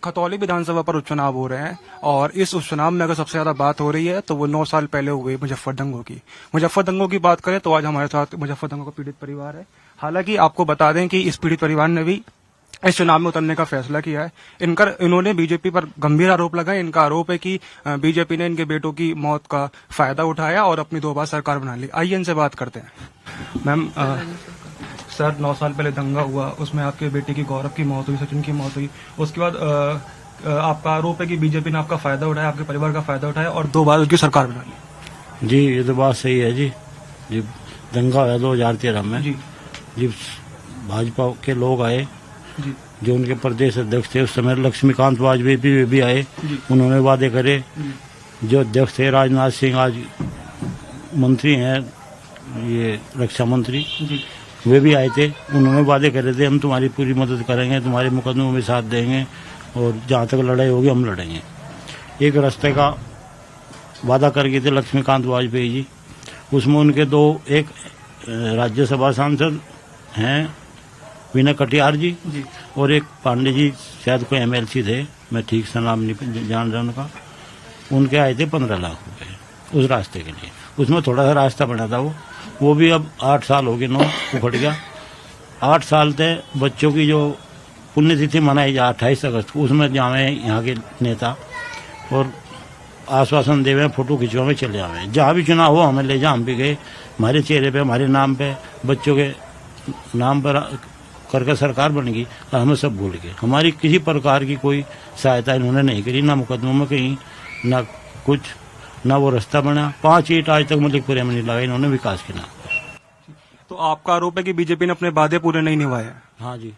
खतौली विधानसभा पर उपचुनाव हो रहे हैं और इस उपचुनाव में अगर सबसे ज्यादा बात हो रही है तो वो 9 साल पहले हुए मुजफ्फर दंगों की। मुजफ्फर दंगों की बात करें तो आज हमारे साथ मुजफ्फर दंगों का पीड़ित परिवार है। हालांकि आपको बता दें कि इस पीड़ित परिवार ने भी इस चुनाव में उतरने का फैसला किया है। इन्होंने बीजेपी पर गंभीर आरोप लगाए। इनका आरोप है कि बीजेपी ने इनके बेटों की मौत का फायदा उठाया और अपनी 2 बार सरकार बना ली। आइए इनसे बात करते हैं। मैम, सर 9 साल पहले दंगा हुआ, उसमें आपके बेटे की गौरव की मौत हुई, सचिन की मौत हुई। उसके बाद आपका आरोप है कि बीजेपी ने आपका फायदा उठाया, आपके परिवार का फायदा उठाया और 2 बार उसकी सरकार बना ली। जी, ये तो बात सही है जी। जी, दंगा हुआ 2013 में जी जी, भाजपा के लोग आए जी जो उनके प्रदेश अध्यक्ष थे उस समय लक्ष्मीकांत वाजपेयी वे भी आए। उन्होंने वादे करे। जो अध्यक्ष थे राजनाथ सिंह, आज मंत्री हैं ये रक्षा मंत्री, वे भी आए थे। उन्होंने वादे करे थे हम तुम्हारी पूरी मदद करेंगे, तुम्हारे मुकदमों में साथ देंगे और जहाँ तक लड़ाई होगी हम लड़ेंगे। एक रास्ते का वादा कर गए थे लक्ष्मीकांत वाजपेयी जी। उसमें उनके एक राज्यसभा सांसद हैं विनय कटियार जी और एक पांडे जी, शायद कोई एमएलसी थे, मैं ठीक से नाम नहीं जान रहा उनका। उनके आए थे 15 लाख रुपए उस रास्ते के लिए। उसमें थोड़ा सा रास्ता बना था वो भी अब 8 साल हो गए, उखड़ गया। 8 साल थे बच्चों की जो पुण्यतिथि मनाई जा 28 अगस्त को, उसमें जावे यहाँ के नेता और आश्वासन देवे, फोटो खिंचवावे, चले आवे। जहाँ भी चुनाव हो हमें ले जा, हम भी गए। हमारे चेहरे पे, हमारे नाम पे, बच्चों के नाम पर करके सरकार बन गई और हमें सब भूल गए। हमारी किसी प्रकार की कोई सहायता इन्होंने नहीं करी, ना मुकदमों में कहीं, ना कुछ, ना वो रास्ता बना। 5 ईंट आज तक मलिकपुर में नहीं लगाई इन्होंने विकास के नाम पर। तो आपका आरोप है कि बीजेपी ने अपने वादे पूरे नहीं निभाए हैं। हाँ जी।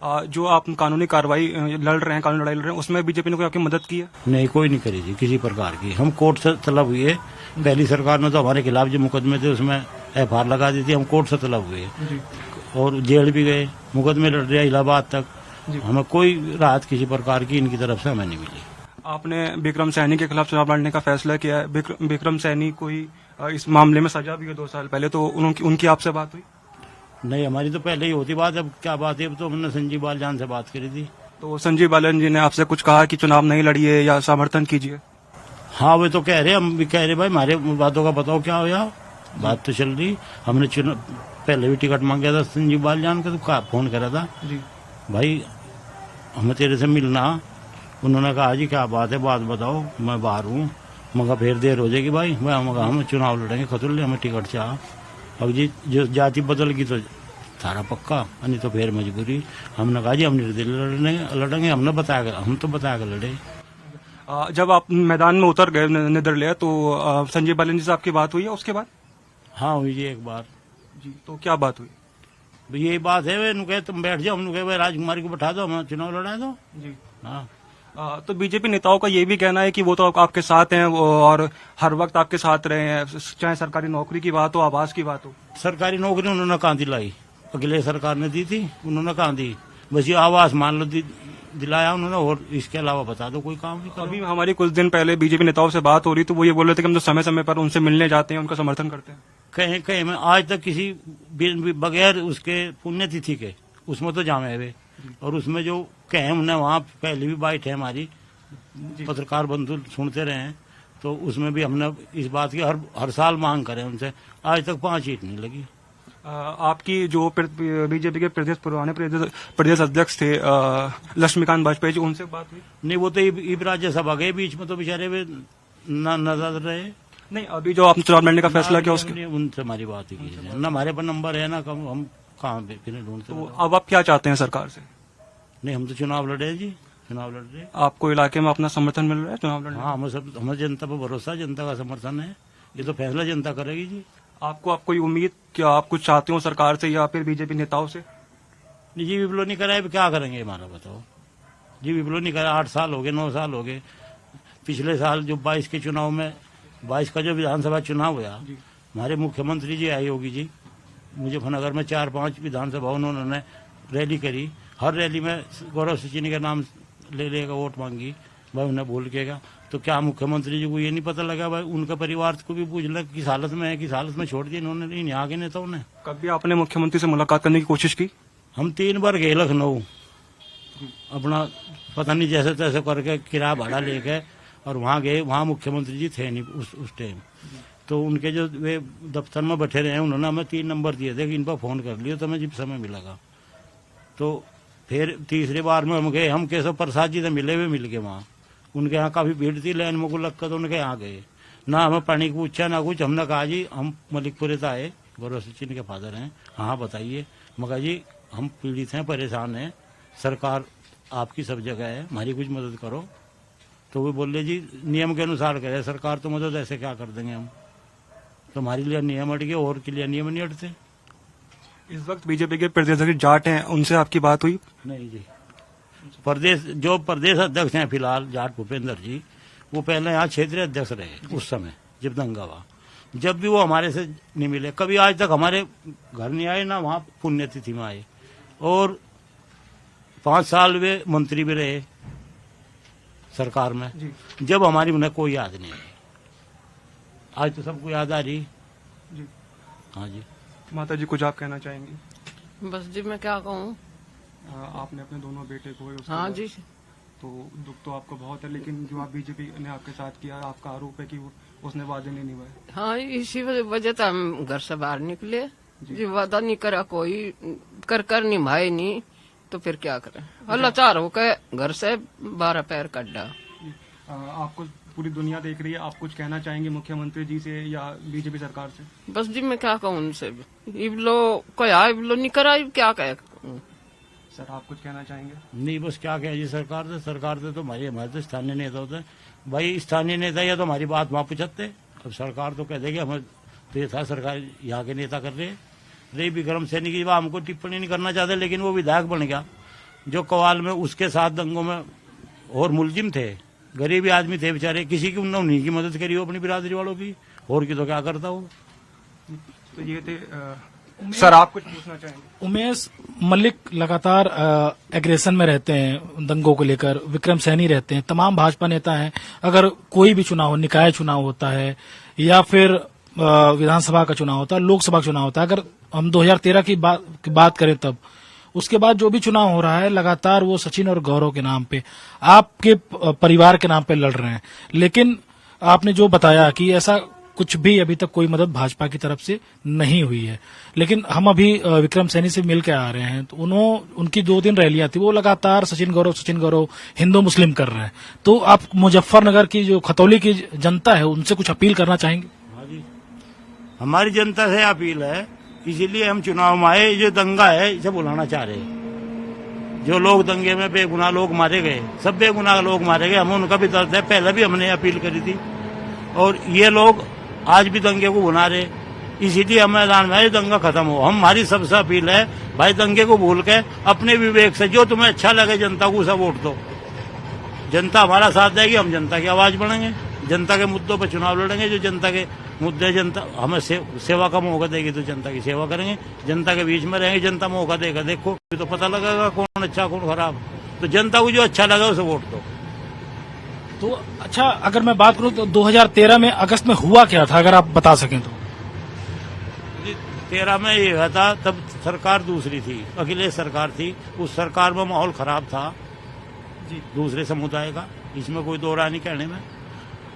जो आप कानूनी कार्रवाई लड़ रहे हैं, कानूनी लड़ाई लड़ रहे हैं, उसमें बीजेपी ने कोई आपकी मदद की है? नहीं, कोई नहीं करी जी किसी प्रकार की। हम कोर्ट से तलब हुए। पहली सरकार ने तो हमारे खिलाफ जो मुकदमे थे उसमें FIR लगा दी थी। हम कोर्ट से तलब हुए और जेल भी गए, मुकदमे लड़ रहे इलाहाबाद तक। हमें कोई राहत किसी प्रकार की इनकी तरफ से हमें नहीं मिली। आपने विक्रम सैनी के खिलाफ चुनाव लड़ने का फैसला किया है। विक्रम सैनी कोई इस मामले में सजा भी है 2 साल पहले, तो उनकी आपसे बात हुई? नहीं, हमारी तो पहले ही होती बात। अब क्या बात है, अब तो हमने संजीव बालियान से बात करी थी। तो संजीव बालियान जी ने आपसे कुछ कहा कि चुनाव नहीं लड़िए या समर्थन कीजिए? हाँ, वे तो कह रहे, हम भी कह रहे भाई हमारे बातों का बताओ क्या हो। या बात तो चल रही। हमने पहले भी टिकट मांगा था संजीव बालियान का, तो फोन करा था जी, भाई हमें तेरे से मिलना। उन्होंने कहा जी क्या बात है, बात बताओ, मैं बाहर हूँ। मगर फिर देर हो जाएगी भाई। मैं हम चुनाव लड़ेंगे, खतुल हमें टिकट चाह। अब जी जो जाति बदल गई तो थारा पक्का, नहीं तो फिर मजबूरी। हमने कहा जी हम निर्दलीय लड़ेंगे। हमने बताया, हम तो बताया कर लड़े। जब आप मैदान में उतर गए निर्दलीय, तो संजीव बालियान जी से आपकी बात हुई है उसके बाद? हाँ हुई जी एक बार। जी, तो क्या बात हुई? यही बात है, वे कहे तुम बैठ जाओ। हम कहे भाई राजकुमारी को बैठा दो, हम चुनाव लड़ा दो। जी। हाँ। तो बीजेपी नेताओं का ये भी कहना है कि वो तो आपके साथ हैं और हर वक्त आपके साथ रहे हैं, चाहे सरकारी नौकरी की बात हो, आवास की बात हो। सरकारी नौकरी उन्होंने कहाँ दिलाई? अगले सरकार ने दी थी, उन्होंने कहाँ दी? बस ये आवास मान लो दिलाया उन्होंने, और इसके अलावा बता दो कोई काम भी करो। अभी हमारी कुछ दिन पहले बीजेपी नेताओं से बात हो रही, तो वो ये बोल रहे थे कि हम तो समय समय पर उनसे मिलने जाते हैं, उनका समर्थन करते हैं। कहीं कहीं में आज तक किसी बगैर उसके पुण्यतिथि के उसमें तो जामे हुए, और उसमें जो कहे हमने वहाँ पहले भी बाइट है हमारी, पत्रकार बंधु सुनते रहे हैं, तो उसमें भी हमने इस बात की हर साल मांग करें उनसे। आज तक 5 ईंट नहीं लगी। आपकी जो बीजेपी के पुराने प्रदेश अध्यक्ष थे लक्ष्मीकांत वाजपेयी जी, उनसे बात हुई? नहीं, वो तो इब राज्यसभा गए, बीच में तो बेचारे वे नजर रहे। नहीं, अभी जो आपने चुनाव लड़ने का फैसला किया उसके? उनसे हमारी बात ही की, न हमारे पर नंबर है, ना हम कहाँ पे ढूंढते। तो अब आप क्या चाहते हैं सरकार से? नहीं, हम तो चुनाव लड़े जी, चुनाव लड़ रहे। आपको इलाके में अपना समर्थन मिल रहा है चुनाव लड़ने? हाँ, हमें जनता पर भरोसा, जनता का समर्थन है। ये तो फैसला जनता करेगी जी। आपको कोई उम्मीद, क्या आप कुछ चाहते हो सरकार से या फिर बीजेपी नेताओं से? जी विप्लव नहीं कराए, क्या करेंगे हमारा बताओ जी। विप्लव नहीं करा, 8 साल हो गए, 9 साल हो गए। पिछले साल जो 22 के चुनाव में, 22 का जो विधानसभा चुनाव हुआ, हमारे मुख्यमंत्री जी आई योगी जी मुजफ्फरनगर में 4-5 विधानसभा उन्होंने रैली करी। हर रैली में गौरव सचिन का नाम ले लेगा, वोट मांगी भाई, उन्हें भूल केगा। तो क्या मुख्यमंत्री जी को ये नहीं पता लगा भाई उनका परिवार को भी पूछ लें किस हालत में है, किस हालत में छोड़ दिया इन्होंने यहाँ के नेताओं ने। कभी आपने मुख्यमंत्री से मुलाकात करने की कोशिश की? हम 3 बार गए लखनऊ, अपना पता नहीं जैसे तैसे करके किराया भाड़ा लेके और वहाँ गए। वहाँ मुख्यमंत्री जी थे नहीं उस टाइम। तो उनके जो वे दफ्तर में बैठे रहे, उन्होंने हमें 3 नंबर दिए थे कि इन पर फोन कर लियो तो हमें जब समय मिलेगा। तो फिर तीसरी बार में हम गए, हम केशव प्रसाद जी से मिले हुए मिल गए वहाँ। उनके यहाँ काफी भीड़ थी, लाइन में को लग कर तो उनके यहाँ गए। ना हमें पानी को पूछा ना कुछ। हमने कहा जी हम मलिकपुरे से आए, गौरव सचिन के फादर हैं। हाँ बताइए। मैं कहा जी हम पीड़ित हैं, परेशान हैं, सरकार आपकी सब जगह है, हमारी कुछ मदद करो। तो वो बोले जी नियम के अनुसार करे सरकार, तो मदद ऐसे क्या कर देंगे हम, तो हमारे लिए नियम हट गए और के लिए नियम नहीं हटते। इस वक्त बीजेपी के प्रदेश अध्यक्ष जाट हैं, उनसे आपकी बात हुई? नहीं जी, प्रदेश अध्यक्ष हैं फिलहाल जाट भूपेंद्र जी, वो पहले यहाँ क्षेत्रीय अध्यक्ष रहे उस समय जब दंगा हुआ। जब भी वो हमारे से नहीं मिले, कभी आज तक हमारे घर नहीं आए, ना वहाँ पुण्यतिथि में आए। और 5 साल वे मंत्री भी रहे सरकार में, जब हमारी उन्हें कोई याद नहीं है। आज तो सबको याद आ रही जी। हाँ जी। माता जी कुछ आप कहना चाहेंगी? बस जी मैं क्या कहूँ। आपने अपने दोनों बेटे को हाँ जी। तो दुख तो आपको बहुत है, लेकिन जो आप बीजेपी ने आपके साथ किया, आपका आरोप है कि उसने वादे नहीं निभाए। हाँ इसी वजह से हम घर से बाहर निकले जी। वादा नहीं करा कोई, कर निभाए नहीं, तो फिर क्या करें। लाचार होकर घर से 12 पैर कड्डा। आपको पूरी दुनिया देख रही है, आप कुछ कहना चाहेंगे मुख्यमंत्री जी से या बीजेपी सरकार से? बस जी मैं क्या कहूँ उनसे, इबलो क्या इबलो नहीं करा, क्या कहे। सर आप कुछ कहना चाहेंगे? नहीं बस क्या कहें जी, सरकार से तो हमारे तो स्थानीय नेता होते हैं भाई। स्थानीय नेता या तो हमारी बात वहाँ पूछते, अब सरकार तो कह देगी हमें तो ये था सरकार यहाँ के नेता कर रहे हैं। रही विक्रम सैनी की बात, हमको टिप्पणी नहीं करना चाहते, लेकिन वो विधायक बन गया जो कवाल में उसके साथ दंगों में और मुलजिम थे, गरीब आदमी थे बेचारे, किसी की उन्हीं की मदद करी हो अपनी बिरादरी वालों की, और की तो क्या करता हो। तो ये थे सर, आप कुछ पूछना चाहेंगे? उमेश मलिक लगातार एग्रेशन में रहते हैं दंगों को लेकर, विक्रम सैनी रहते हैं, तमाम भाजपा नेता हैं। अगर कोई भी चुनाव, निकाय चुनाव होता है या फिर विधानसभा का चुनाव होता है, लोकसभा का चुनाव होता है, अगर हम 2013 की बात करें तब, उसके बाद जो भी चुनाव हो रहा है लगातार वो सचिन और गौरव के नाम पे, आपके परिवार के नाम पे लड़ रहे हैं। लेकिन आपने जो बताया कि ऐसा कुछ भी अभी तक कोई मदद भाजपा की तरफ से नहीं हुई है। लेकिन हम अभी विक्रम सैनी से मिल के आ रहे हैं, तो उनकी 2 दिन रैलियां थी, वो लगातार सचिन गौरव हिंदू मुस्लिम कर रहे हैं। तो आप मुजफ्फरनगर की जो खतौली की जनता है उनसे कुछ अपील करना चाहेंगे? हाँ जी, हमारी जनता से अपील है, इसीलिए हम चुनाव में आए। जो दंगा है इसे बुलाना चाह रहे हैं। जो लोग दंगे में बेगुनाह लोग मारे गए, सब बेगुनाह लोग मारे गए, हमें उनका भी दर्द है। पहले भी हमने अपील करी थी और ये लोग आज भी दंगे को बुला रहे, इसीलिए हम मैदान में दंगा खत्म हो। हमारी सबसे अपील है भाई, दंगे को भूल के अपने विवेक से जो तुम्हें अच्छा लगे जनता को उसे वोट दो। जनता हमारा साथ देगी, हम जनता की आवाज बढ़ेंगे, जनता के मुद्दों पर चुनाव लड़ेंगे। जो जनता के मुद्दे, जनता हमें सेवा का मौका देगी तो जनता की सेवा करेंगे, जनता के बीच में रहेंगे। जनता मौका देगा, देखो तो पता लगेगा कौन अच्छा कौन खराब। तो जनता को जो अच्छा लगा उसे वोट दो। तो अच्छा, अगर मैं बात करूं तो 2013 में अगस्त में हुआ क्या था, अगर आप बता सकें तो? 13 में ये हुआ था, तब सरकार दूसरी थी, अखिलेश सरकार थी। उस सरकार में माहौल खराब था जी, दूसरे समुदाय का, इसमें कोई दो राय नहीं कहने में।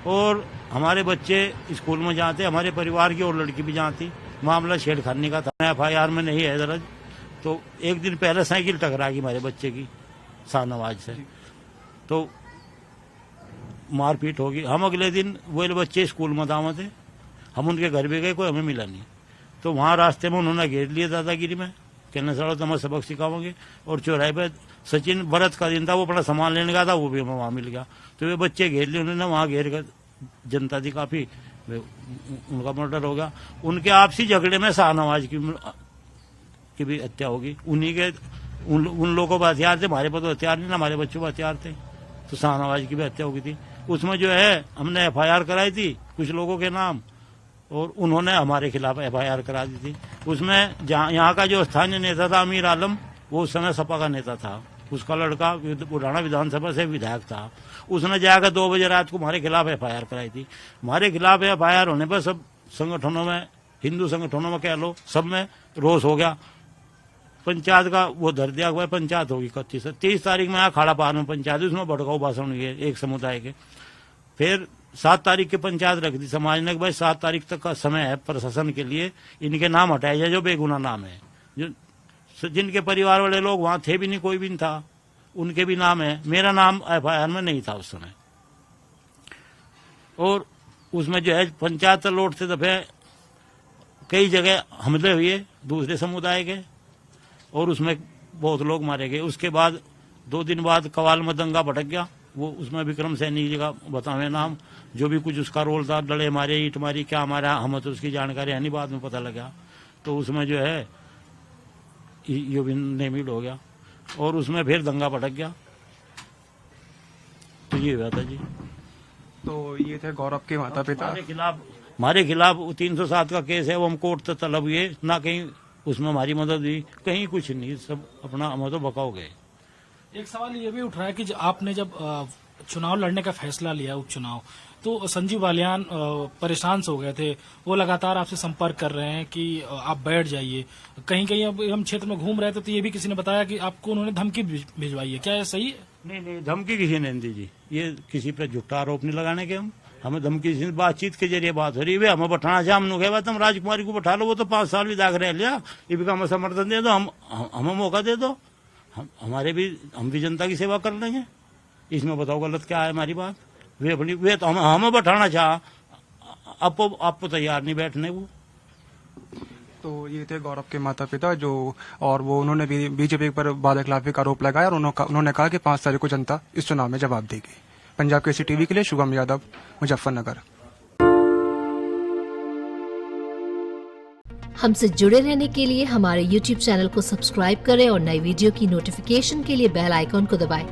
और हमारे बच्चे स्कूल में जाते, हमारे परिवार की और लड़की भी जाती। मामला छेड़खानी का था, FIR में नहीं है दर्ज। तो एक दिन पहले साइकिल टकरा गई हमारे बच्चे की शाहनवाज से, तो मारपीट होगी। हम अगले दिन वो बच्चे स्कूल में दावत थे, हम उनके घर भी गए, कोई हमें मिला नहीं। तो वहाँ रास्ते में उन्होंने घेर लिया दादागिरी में, कहने सड़ो तो हमें सबक सिखाओगे। और चौराहे पे सचिन व्रत का दिन था, वो अपना सामान लेने गया था, वो भी हमें वहाँ मिल गया। तो वे बच्चे घेर लिए उन्होंने, वहाँ घेर कर जनता थी काफी, उनका मर्डर हो गया। उनके आपसी झगड़े में शाहनवाज की भी हत्या होगी। उन्हीं के उन लोगों पर हथियार थे, हमारे पास तो हथियार नहीं ना, हमारे बच्चों पर हथियार थे। तो शाहनवाज की भी हत्या होगी थी। उसमें जो है हमने FIR कराई थी कुछ लोगों के नाम, और उन्होंने हमारे खिलाफ FIR करा दी थी। उसमें यहाँ का जो स्थानीय नेता था अमीर आलम, वो उस समय सपा का नेता था, उसका लड़का बुढ़ाना विधानसभा से विधायक था। उसने जाकर 2 बजे रात को हमारे खिलाफ FIR कराई थी। हमारे खिलाफ FIR होने पर सब संगठनों में, हिंदू संगठनों में कह लो, सब में रोष हो गया। पंचायत का वो धर दिया भाई पंचायत होगी 31 तारीख में अखाड़ा पार में पंचायत, उसमें भड़काऊ भाषण हुए एक समुदाय के। फिर 7 तारीख की पंचायत रख दी समाज ने कि भाई 7 तारीख तक का समय है प्रशासन के लिए, इनके नाम हटाए जाए जो बेगुनाह नाम है, जो जिनके परिवार वाले लोग वहां थे भी नहीं, कोई भी नहीं था, उनके भी नाम है। मेरा नाम FIR में नहीं था उस समय। और उसमें जो है पंचायत लौटते दफे कई जगह हमले हुए दूसरे समुदाय के, और उसमें बहुत लोग मारे गए। उसके बाद 2 दिन बाद कवाल में दंगा भड़क गया, वो उसमें विक्रम सैनी जी का बतावे नाम, जो भी कुछ उसका रोल था, डले मारे, ईट मारी, क्या मारा, हमें तो उसकी जानकारी है नहीं, बाद में पता लगा। तो उसमें जो है ये भी नेमिड हो गया, और उसमें फिर दंगा भड़क गया। तो ये हुआ था जी। तो ये थे गौरव के माता पिता। हमारे खिलाफ 307 का केस है, वो हम कोर्ट तक तलब हुए, ना कहीं उसमें हमारी मदद हुई, कहीं कुछ नहीं, सब अपना हम तो बकाव गए। एक सवाल ये भी उठ रहा है कि आपने जब चुनाव लड़ने का फैसला लिया, उपचुनाव, तो संजीव बालियान परेशान से हो गए थे, वो लगातार आपसे संपर्क कर रहे हैं कि आप बैठ जाइए। कहीं कहीं अब हम क्षेत्र में घूम रहे थे तो ये भी किसी ने बताया कि आपको उन्होंने धमकी भिजवाई है, क्या ये सही है? नहीं, धमकी किसी ने नहीं दी जी, ये किसी पर झूठा आरोप नहीं लगाने के। हमें धमकी से बातचीत के जरिए बात हो रही है, हमें बैठाना चाहे, हमने कहा तुम राजकुमारी को बैठा लो, वो तो 5 साल भी दाग रह लिया, ये भी हमें समर्थन दे दो, हमें मौका दे दो, हम भी जनता की सेवा कर लेंगे। इसमें बताओ गलत क्या है हमारी बात? वे तो हमें बैठाना चाह, आपको तैयार नहीं बैठने वो। तो ये थे गौरव के माता पिता जो, और वो उन्होंने भी बीजेपी पर वादाखिलाफी का आरोप लगाया, और उन्होंने कहा कि 5 तारीख को जनता इस चुनाव में जवाब देगी। पंजाब केसरी टीवी के लिए शुभम यादव, मुजफ्फरनगर। हमसे जुड़े रहने के लिए हमारे YouTube चैनल को सब्सक्राइब करें और नई वीडियो की नोटिफिकेशन के लिए बेल आइकॉन को दबाएं।